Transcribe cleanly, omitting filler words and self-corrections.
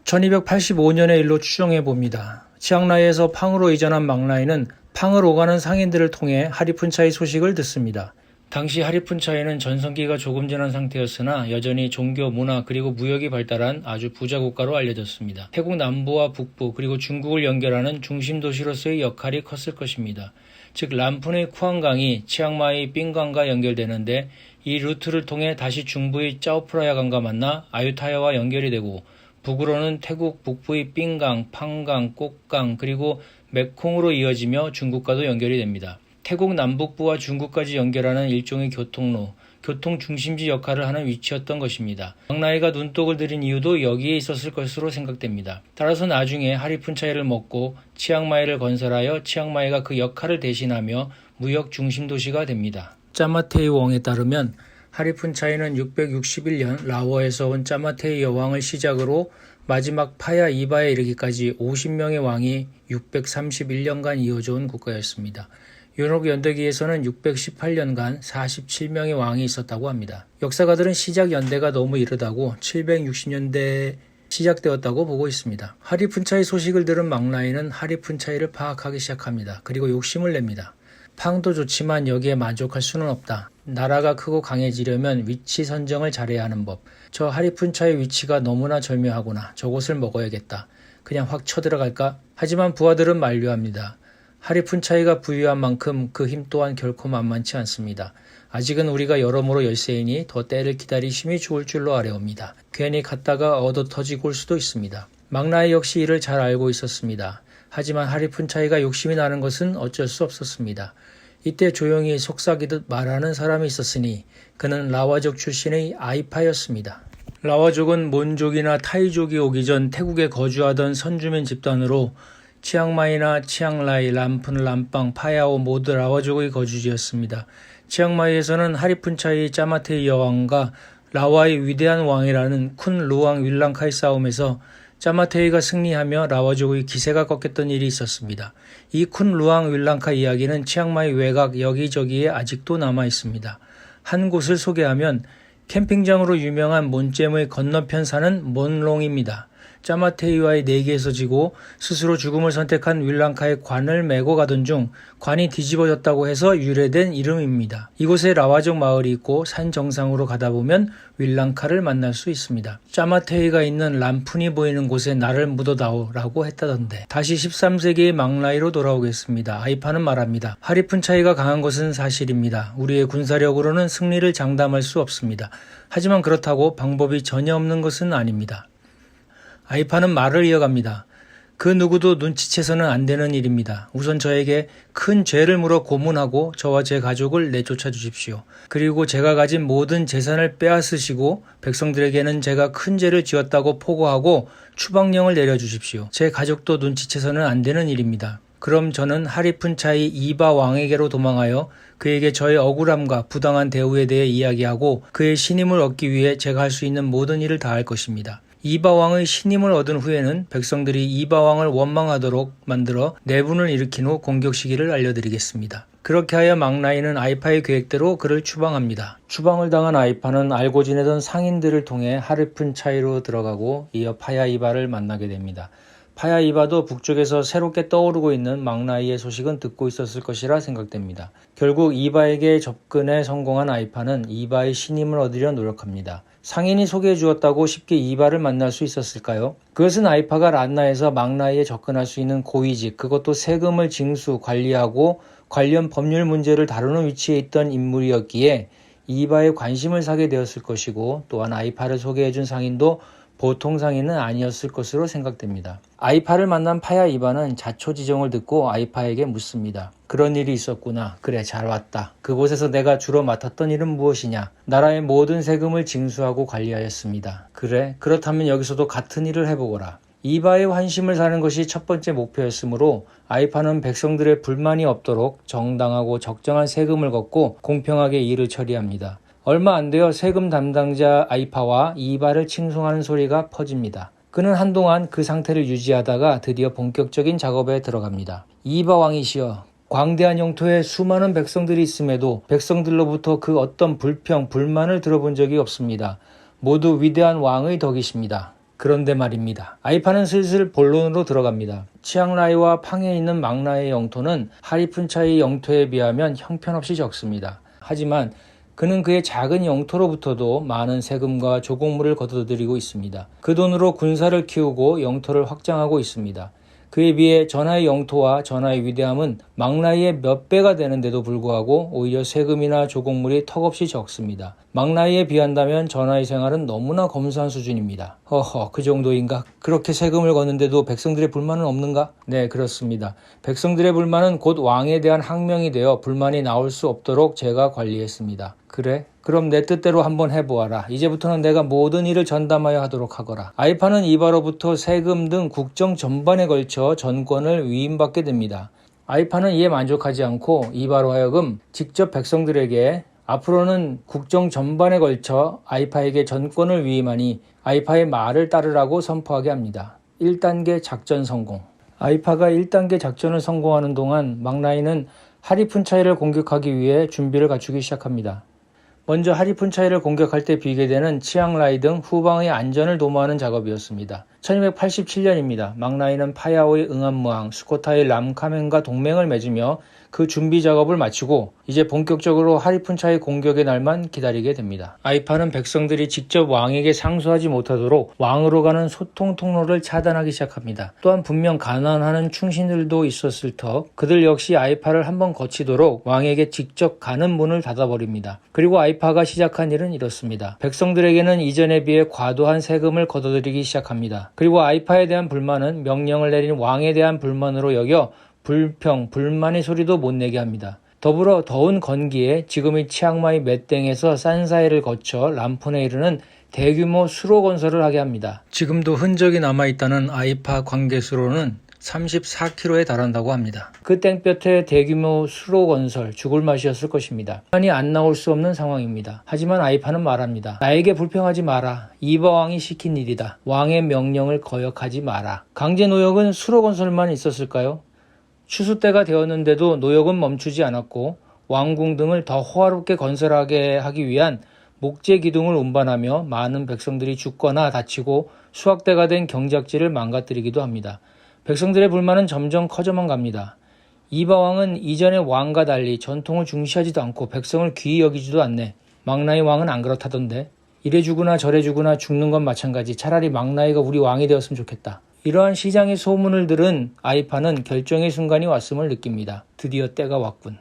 1285년의 일로 추정해 봅니다. 치앙라이에서 팡으로 이전한 망라이는 팡을 오가는 상인들을 통해 하리푼차이 소식을 듣습니다. 당시 하리푼차이는 전성기가 조금 지난 상태였으나 여전히 종교, 문화 그리고 무역이 발달한 아주 부자 국가로 알려졌습니다. 태국 남부와 북부 그리고 중국을 연결하는 중심 도시로서의 역할이 컸을 것입니다. 즉 람푼의 쿠안강이 치앙마이 삥강과 연결되는데 이 루트를 통해 다시 중부의 짜오프라야강과 만나 아유타야와 연결이 되고 북으로는 태국 북부의 삥강, 팡강, 꼭강 그리고 메콩으로 이어지며 중국과도 연결이 됩니다. 태국 남북부와 중국까지 연결하는 일종의 교통로, 교통 중심지 역할을 하는 위치였던 것입니다. 망라이가 눈독을 들인 이유도 여기에 있었을 것으로 생각됩니다. 따라서 나중에 하리푼차이를 먹고 치앙마이를 건설하여 치앙마이가 그 역할을 대신하며 무역 중심 도시가 됩니다. 짜마테이 왕에 따르면 하리푼차이는 661년 라오에서 온 짜마테이 여왕을 시작으로 마지막 파야 이바에 이르기까지 50명의 왕이 631년간 이어져온 국가였습니다. 유럽 연대기에서는 618년간 47명의 왕이 있었다고 합니다. 역사가들은 시작 연대가 너무 이르다고 760년대에 시작되었다고 보고 있습니다. 하리푼차이 소식을 들은 망라이는 하리푼차이를 파악하기 시작합니다. 그리고 욕심을 냅니다. 팡도 좋지만 여기에 만족할 수는 없다. 나라가 크고 강해지려면 위치 선정을 잘해야 하는 법. 저 하리푼차의 위치가 너무나 절묘하구나. 저곳을 먹어야겠다. 그냥 확 쳐들어갈까? 하지만 부하들은 만류합니다. 하리푼차이가 부유한 만큼 그 힘 또한 결코 만만치 않습니다. 아직은 우리가 여러모로 열세이니 더 때를 기다리심이 좋을 줄로 아뢰옵니다. 괜히 갔다가 얻어터지고 올 수도 있습니다. 망라이 역시 이를 잘 알고 있었습니다. 하지만 하리푼차이가 욕심이 나는 것은 어쩔 수 없었습니다. 이때 조용히 속삭이듯 말하는 사람이 있었으니 그는 라와족 출신의 아이파였습니다. 라와족은 몬족이나 타이족이 오기 전 태국에 거주하던 선주민 집단으로 치앙마이나 치앙라이, 람푼, 람빵, 파야오 모두 라와족의 거주지였습니다. 치앙마이에서는 하리푼차이 짜마테이 여왕과 라와의 위대한 왕이라는 쿤 루앙 윌랑카이 싸움에서 짜마테이가 승리하며 라와족의 기세가 꺾였던 일이 있었습니다. 이 쿤 루앙 윌랑카 이야기는 치앙마이 외곽 여기저기에 아직도 남아 있습니다. 한 곳을 소개하면 캠핑장으로 유명한 몬잼의 건너편 산은 몬롱입니다. 짜마테이와의 내기에서 지고 스스로 죽음을 선택한 윌랑카의 관을 메고 가던 중 관이 뒤집어졌다고 해서 유래된 이름입니다. 이곳에 라와족 마을이 있고 산 정상으로 가다 보면 윌랑카를 만날 수 있습니다. 짜마테이가 있는 람푼이 보이는 곳에 나를 묻어다오 라고 했다던데. 다시 13세기의 망라이로 돌아오겠습니다. 아이파는 말합니다. 하리푼차이가 강한 것은 사실입니다. 우리의 군사력으로는 승리를 장담할 수 없습니다. 하지만 그렇다고 방법이 전혀 없는 것은 아닙니다. 아이파는 말을 이어갑니다. 그 누구도 눈치채서는 안 되는 일입니다. 우선 저에게 큰 죄를 물어 고문하고 저와 제 가족을 내쫓아 주십시오. 그리고 제가 가진 모든 재산을 빼앗으시고 백성들에게는 제가 큰 죄를 지었다고 포고하고 추방령을 내려주십시오. 제 가족도 눈치채서는 안 되는 일입니다. 그럼 저는 하리푼차이 이바 왕에게로 도망하여 그에게 저의 억울함과 부당한 대우에 대해 이야기하고 그의 신임을 얻기 위해 제가 할 수 있는 모든 일을 다할 것입니다. 이바왕의 신임을 얻은 후에는 백성들이 이바왕을 원망하도록 만들어 내분을 일으킨 후 공격 시기를 알려드리겠습니다. 그렇게 하여 망라이는 아이파의 계획대로 그를 추방합니다. 추방을 당한 아이파는 알고 지내던 상인들을 통해 하리푼차이로 들어가고 이어 파야이바를 만나게 됩니다. 파야이바도 북쪽에서 새롭게 떠오르고 있는 망라이의 소식은 듣고 있었을 것이라 생각됩니다. 결국 이바에게 접근에 성공한 아이파는 이바의 신임을 얻으려 노력합니다. 상인이 소개해 주었다고 쉽게 이바를 만날 수 있었을까요? 그것은 아이파가 란나에서 망라이에 접근할 수 있는 고위직, 그것도 세금을 징수, 관리하고 관련 법률 문제를 다루는 위치에 있던 인물이었기에 이바의 관심을 사게 되었을 것이고 또한 아이파를 소개해 준 상인도 보통 상인은 아니었을 것으로 생각됩니다. 아이파를 만난 파야 이바는 자초지종을 듣고 아이파에게 묻습니다. 그런 일이 있었구나. 그래, 잘 왔다. 그곳에서 내가 주로 맡았던 일은 무엇이냐? 나라의 모든 세금을 징수하고 관리하였습니다. 그래, 그렇다면 여기서도 같은 일을 해보거라. 이바의 환심을 사는 것이 첫 번째 목표였으므로 아이파는 백성들의 불만이 없도록 정당하고 적정한 세금을 걷고 공평하게 일을 처리합니다. 얼마 안 되어 세금 담당자 아이파와 이바를 칭송하는 소리가 퍼집니다. 그는 한동안 그 상태를 유지하다가 드디어 본격적인 작업에 들어갑니다. 이바 왕이시여, 광대한 영토에 수많은 백성들이 있음에도 백성들로부터 그 어떤 불평, 불만을 들어본 적이 없습니다. 모두 위대한 왕의 덕이십니다. 그런데 말입니다. 아이파는 슬슬 본론으로 들어갑니다. 치앙라이와 팡에 있는 망라이의 영토는 하리푼차이 영토에 비하면 형편없이 적습니다. 하지만 그는 그의 작은 영토로부터도 많은 세금과 조공물을 거둬들이고 있습니다. 그 돈으로 군사를 키우고 영토를 확장하고 있습니다. 그에 비해 전하의 영토와 전하의 위대함은 망라이의 몇 배가 되는데도 불구하고 오히려 세금이나 조공물이 턱없이 적습니다. 망라이에 비한다면 전하의 생활은 너무나 검소한 수준입니다. 허허, 그 정도인가? 그렇게 세금을 걷는데도 백성들의 불만은 없는가? 네, 그렇습니다. 백성들의 불만은 곧 왕에 대한 항명이 되어 불만이 나올 수 없도록 제가 관리했습니다. 그래? 그럼 내 뜻대로 한번 해보아라. 이제부터는 내가 모든 일을 전담하여 하도록 하거라. 아이파는 이바로부터 세금 등 국정 전반에 걸쳐 전권을 위임받게 됩니다. 아이파는 이에 만족하지 않고 이바로 하여금 직접 백성들에게 앞으로는 국정 전반에 걸쳐 아이파에게 전권을 위임하니 아이파의 말을 따르라고 선포하게 합니다. 1단계 작전 성공. 아이파가 1단계 작전을 성공하는 동안 망라이는 하리푼차이를 공격하기 위해 준비를 갖추기 시작합니다. 먼저 하리푼차이를 공격할 때 비계되는 치앙라이 등 후방의 안전을 도모하는 작업이었습니다. 1287년입니다. 망라이는 파야오의 응암무항, 수코타의 람카멘과 동맹을 맺으며 그 준비 작업을 마치고 이제 본격적으로 하리푼차이 공격의 날만 기다리게 됩니다. 아이파는 백성들이 직접 왕에게 상소하지 못하도록 왕으로 가는 소통 통로를 차단하기 시작합니다. 또한 분명 가난하는 충신들도 있었을 터 그들 역시 아이파를 한번 거치도록 왕에게 직접 가는 문을 닫아버립니다. 그리고 아이파가 시작한 일은 이렇습니다. 백성들에게는 이전에 비해 과도한 세금을 걷어들이기 시작합니다. 그리고 아이파에 대한 불만은 명령을 내린 왕에 대한 불만으로 여겨 불만의 소리도 못 내게 합니다. 더불어 더운 건기에 지금의 치앙마이 맷땡에서 산사이를 거쳐 람폰에 이르는 대규모 수로 건설을 하게 합니다. 지금도 흔적이 남아있다는 아이파 관계수로는 34km에 달한다고 합니다. 그 땡볕에 대규모 수로 건설, 죽을 맛이었을 것입니다. 시간이 안 나올 수 없는 상황입니다. 하지만 아이파는 말합니다. 나에게 불평하지 마라. 이바왕이 시킨 일이다. 왕의 명령을 거역하지 마라. 강제 노역은 수로 건설만 있었을까요? 추수 때가 되었는데도 노역은 멈추지 않았고 왕궁 등을 더 호화롭게 건설하게 하기 위한 목재 기둥을 운반하며 많은 백성들이 죽거나 다치고 수확대가 된 경작지를 망가뜨리기도 합니다. 백성들의 불만은 점점 커져만 갑니다. 이바왕은 이전의 왕과 달리 전통을 중시하지도 않고 백성을 귀히 여기지도 않네. 망라이 왕은 안 그렇다던데. 이래 주구나 저래 주구나 죽는 건 마찬가지. 차라리 망라이가 우리 왕이 되었으면 좋겠다. 이러한 시장의 소문을 들은 아이파는 결정의 순간이 왔음을 느낍니다. 드디어 때가 왔군.